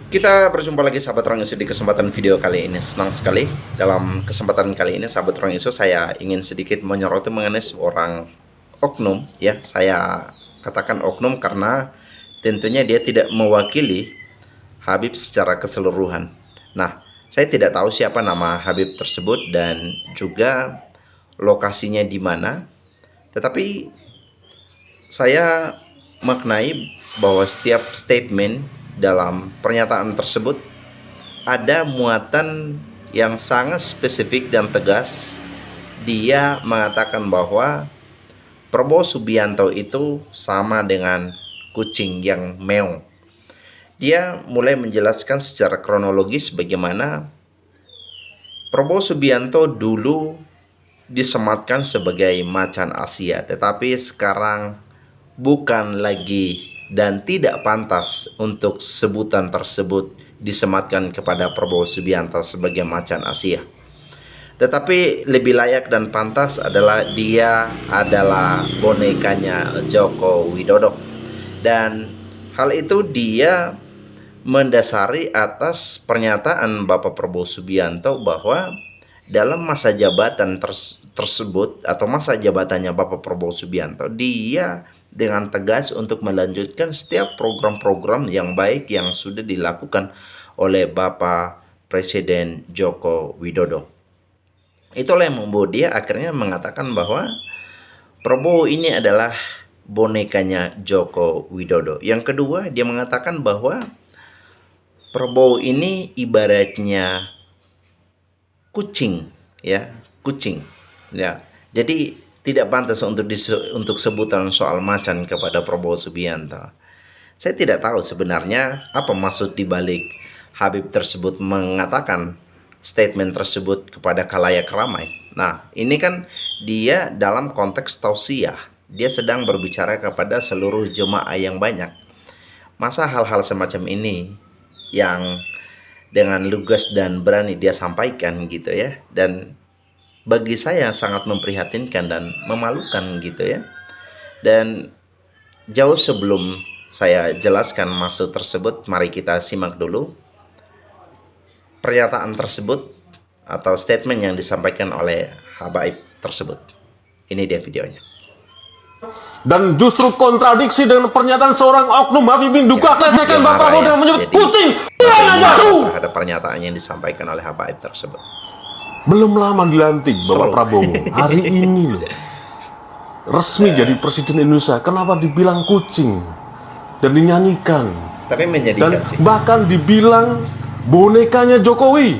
Kita berjumpa lagi sahabat Ruang Isu di kesempatan video kali ini. Senang sekali dalam kesempatan kali ini sahabat Ruang Isu saya ingin sedikit menyoroti mengenai seorang oknum ya. Saya katakan oknum karena tentunya dia tidak mewakili Habib secara keseluruhan. Nah, saya tidak tahu siapa nama Habib tersebut dan juga lokasinya di mana. Tetapi saya maknai bahwa setiap statement dalam pernyataan tersebut ada muatan yang sangat spesifik dan tegas. Dia mengatakan bahwa Prabowo Subianto itu sama dengan kucing yang meong. Dia mulai menjelaskan secara kronologis bagaimana Prabowo Subianto dulu disematkan sebagai macan Asia, tetapi sekarang bukan lagi dan tidak pantas untuk sebutan tersebut disematkan kepada Prabowo Subianto sebagai macan Asia. Tetapi lebih layak dan pantas adalah dia adalah bonekanya Joko Widodo. Dan hal itu dia mendasari atas pernyataan Bapak Prabowo Subianto bahwa dalam masa jabatan tersebut atau masa jabatannya Bapak Prabowo Subianto, dia dengan tegas untuk melanjutkan setiap program-program yang baik yang sudah dilakukan oleh Bapak Presiden Joko Widodo. Itulah yang membuat dia akhirnya mengatakan bahwa Prabowo ini adalah bonekanya Joko Widodo. Yang kedua, dia mengatakan bahwa Prabowo ini ibaratnya kucing, ya, kucing, ya. Jadi tidak pantas untuk sebutan soal macan kepada Prabowo Subianto. Saya tidak tahu sebenarnya apa maksud dibalik Habib tersebut mengatakan statement tersebut kepada khalayak ramai. Nah, ini kan dia dalam konteks tausiah. Dia sedang berbicara kepada seluruh jemaah yang banyak. Masa hal-hal semacam ini yang dengan lugas dan berani dia sampaikan gitu ya, dan bagi saya sangat memprihatinkan dan memalukan gitu ya. Dan jauh sebelum saya jelaskan maksud tersebut, mari kita simak dulu pernyataan tersebut atau statement yang disampaikan oleh Habaib tersebut. Ini dia videonya. Dan justru kontradiksi dengan pernyataan seorang oknum Habib bin Duka lecehkan Bapak Prabowo dengan menyebut kucing. Ada pernyataan yang disampaikan oleh Habaib tersebut. Belum lama dilantik Bapak Prabowo, hari ini loh resmi jadi Presiden Indonesia. Kenapa dibilang kucing dan dinyanyikan? Tapi menjadikan dan bahkan dibilang bonekanya Jokowi.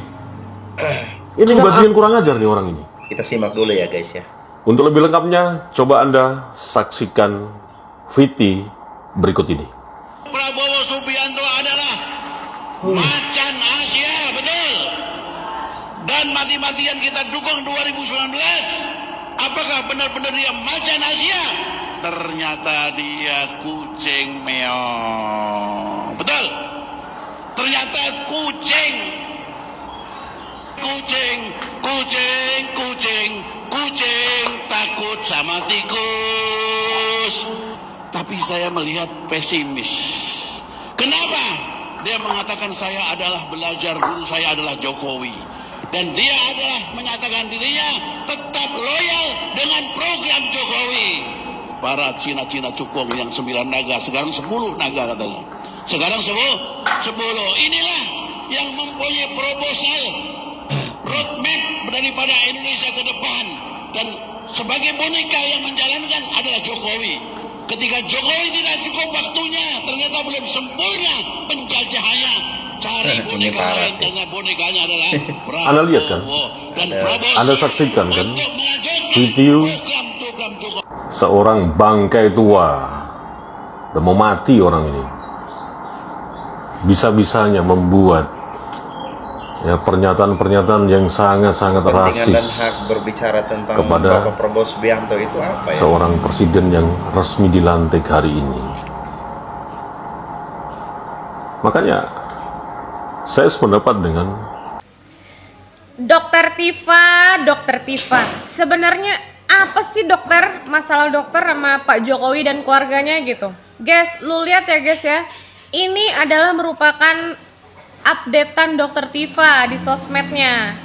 Ini kan bagian kurang ajar nih orang ini. Kita simak dulu ya guys ya. Untuk lebih lengkapnya, coba Anda saksikan VT berikut ini. Prabowo Subianto adalah macan Asia, betul. Dan mati-matian kita dukung 2019. Apakah benar-benar dia macan Asia? Ternyata dia kucing meong. Betul. Ternyata kucing. Kucing takut sama tikus. Tapi saya melihat pesimis. Kenapa? Dia mengatakan saya adalah belajar, guru saya adalah Jokowi. Dan dia adalah menyatakan dirinya tetap loyal dengan program Jokowi. Para Cina-Cina cukong yang 9 naga, sekarang 10 naga katanya. Sekarang 10. Inilah yang mempunyai proposal roadmap daripada Indonesia ke depan. Dan sebagai boneka yang menjalankan adalah Jokowi. Ketika Jokowi tidak cukup waktunya, ternyata belum sempurna penjajahannya, cari boneka lain karena bonekanya adalah Prabowo. Anda lihat kan? Dan Prabowo Anda saksikan kan? untuk mengajukan Video program Jokowi. seorang bangkai tua dan mau mati orang ini. Bisa-bisanya membuat ya pernyataan-pernyataan yang sangat-sangat rasis dan hak berbicara tentang kepada Bapak Prabowo Subianto itu apa ya? Seorang presiden yang resmi dilantik hari ini. Makanya saya sependapat dengan Dokter Tifa, sebenarnya apa sih dokter, masalah dokter sama Pak Jokowi dan keluarganya gitu? Guys, lu lihat ya guys ya, ini adalah merupakan updatean Dokter Tifa di sosmednya.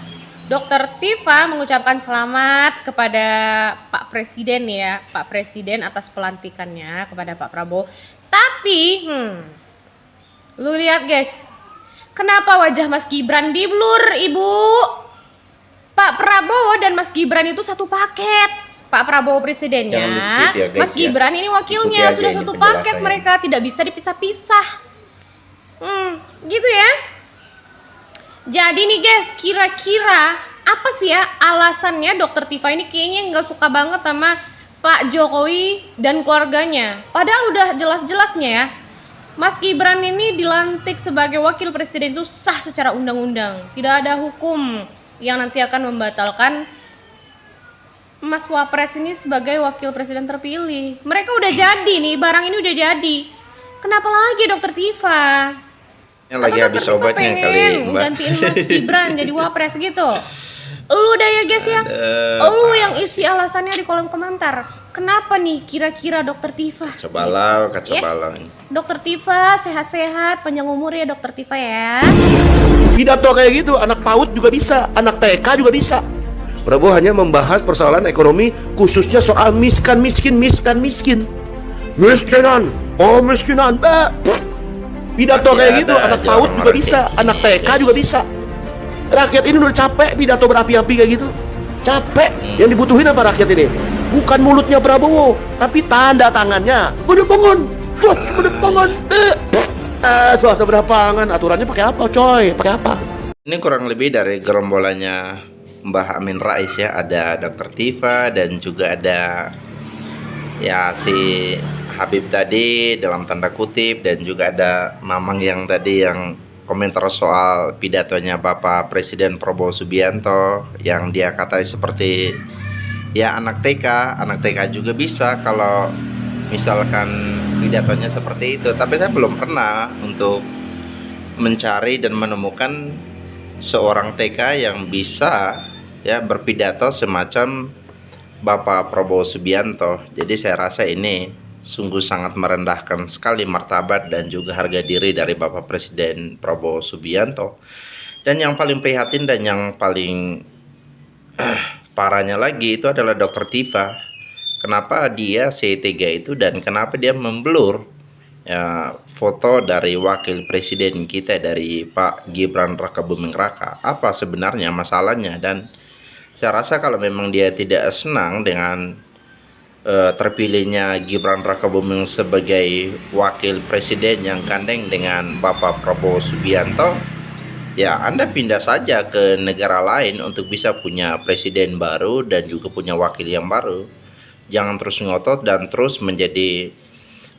Dokter Tifa mengucapkan selamat kepada Pak Presiden ya, Pak Presiden atas pelantikannya kepada Pak Prabowo. Tapi, lu lihat guys, kenapa wajah Mas Gibran di blur, Ibu? Pak Prabowo dan Mas Gibran itu satu paket. Pak Prabowo presidennya, Jangan di-skip ya, guys, Mas Gibran ini wakilnya, Ikuti aja sudah ini satu paket, penjelasannya. mereka tidak bisa dipisah-pisah. Gitu ya. Jadi nih guys, kira-kira apa sih ya alasannya Dokter Tifa ini kayaknya nggak suka banget sama Pak Jokowi dan keluarganya. Padahal udah jelas-jelasnya ya, Mas Gibran ini dilantik sebagai wakil presiden itu sah secara undang-undang. Tidak ada hukum yang nanti akan membatalkan Mas Wapres ini sebagai wakil presiden terpilih. Mereka udah jadi nih, barang ini udah jadi. Kenapa lagi Dokter Tifa? Ini lagi Atau habis Dr. Tifa obatnya kali, pengen Mbak. gantiin Mas Gibran jadi wapres gitu. Lu dah ya guys ya. Lu yang isi alasannya di kolom komentar. Kenapa nih kira-kira Dokter Tifa? Cobalau, Ya. kacobalau. Dokter Tifa sehat-sehat, panjang umur ya Dokter Tifa ya. Pidato kayak gitu, anak PAUD juga bisa, anak TK juga bisa. Prabowo hanya membahas persoalan ekonomi, khususnya soal miskin. Miskinan, oh miskinan, pidato kayak gitu, anak PAUD juga bisa, anak TK juga bisa. Rakyat ini udah capek pidato berapi-api kayak gitu. Capek. Yang dibutuhin apa rakyat ini? Bukan mulutnya Prabowo, tapi tanda tangannya. Udah bangun. Swasta berlapangan, aturannya pakai apa, coy? Pakai apa? Ini kurang lebih dari gerombolannya Mbah Amin Rais ya. Ada Dokter Tifa dan juga ada ya si Habib tadi dalam tanda kutip, dan juga ada Mamang yang tadi yang komentar soal pidatonya Bapak Presiden Prabowo Subianto yang dia katai seperti ya anak TK juga bisa kalau misalkan pidatonya seperti itu. Tapi saya belum pernah untuk mencari dan menemukan seorang TK yang bisa ya berpidato semacam Bapak Prabowo Subianto. Jadi saya rasa ini sungguh sangat merendahkan sekali martabat dan juga harga diri dari Bapak Presiden Prabowo Subianto. Dan yang paling prihatin dan yang paling parahnya lagi itu adalah Dokter Tifa. Kenapa dia C3 itu dan kenapa dia memblur ya, foto dari wakil presiden kita, dari Pak Gibran Rakabuming Raka? Apa sebenarnya masalahnya? Dan saya rasa kalau memang dia tidak senang dengan terpilihnya Gibran Rakabuming sebagai wakil presiden yang gandeng dengan Bapak Prabowo Subianto, ya Anda pindah saja ke negara lain untuk bisa punya presiden baru dan juga punya wakil yang baru. Jangan terus ngotot dan terus menjadi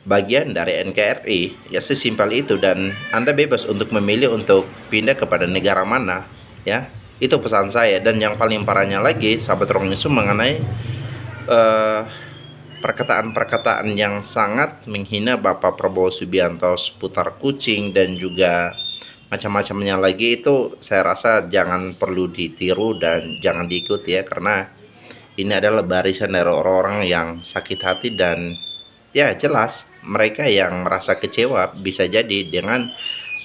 bagian dari NKRI, ya sesimpel itu. Dan Anda bebas untuk memilih untuk pindah kepada negara mana, ya itu pesan saya. Dan yang paling parahnya lagi sahabat Ruang Isu mengenai perkataan-perkataan yang sangat menghina Bapak Prabowo Subianto seputar kucing dan juga macam-macamnya lagi, itu saya rasa jangan perlu ditiru dan jangan diikuti ya, karena ini adalah barisan dari orang-orang yang sakit hati. Dan ya jelas mereka yang merasa kecewa bisa jadi dengan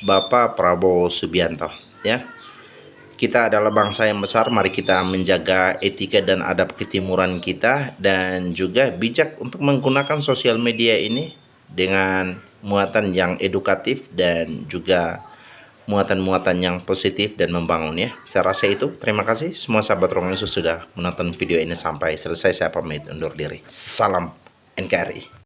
Bapak Prabowo Subianto ya. Kita adalah bangsa yang besar, mari kita menjaga etika dan adab ketimuran kita, dan juga bijak untuk menggunakan sosial media ini dengan muatan yang edukatif dan juga muatan-muatan yang positif dan membangun ya. Saya rasa itu. Terima kasih semua sahabat Ruang Isu sudah menonton video ini sampai selesai. Saya pamit undur diri. Salam NKRI.